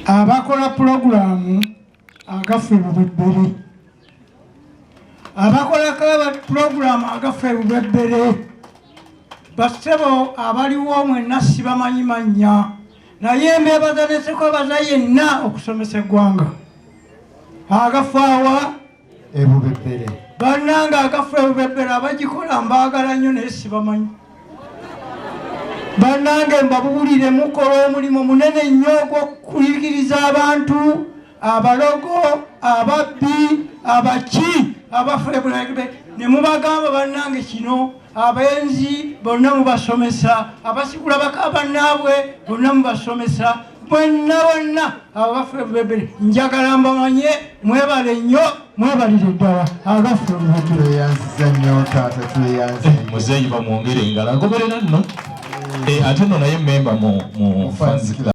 abakola pulogulaamu agaffe bubebbere pulogulaamu agaffe bubebbere basebo abaliwo mwenna sibamanyi mannya naye mbebaza ne sekwebaza yenna okusomesa eggwanga agaffe awa ebubebbere bannanga agaffe ebubebbere abagikola mbaagala nnyo naye sibamanyi bannange mbabuulire mukola omulimu munene nnyo ogw'okuyigiriza abantu abalogo ababbi abaki abafeebulebe ne mubagamba bannange kino abenzi bonna mubasomesa abasigula baka bannaabwe bonna mubasomesa bonna abafeebulebe njagala mbamanye mwebale nnyo mwebalire ddala abafeebulebe tweyanziza nnyo taata tweyanze muzeeyi bamwongere engalo agoberera nno ate nno naye memba mu fans club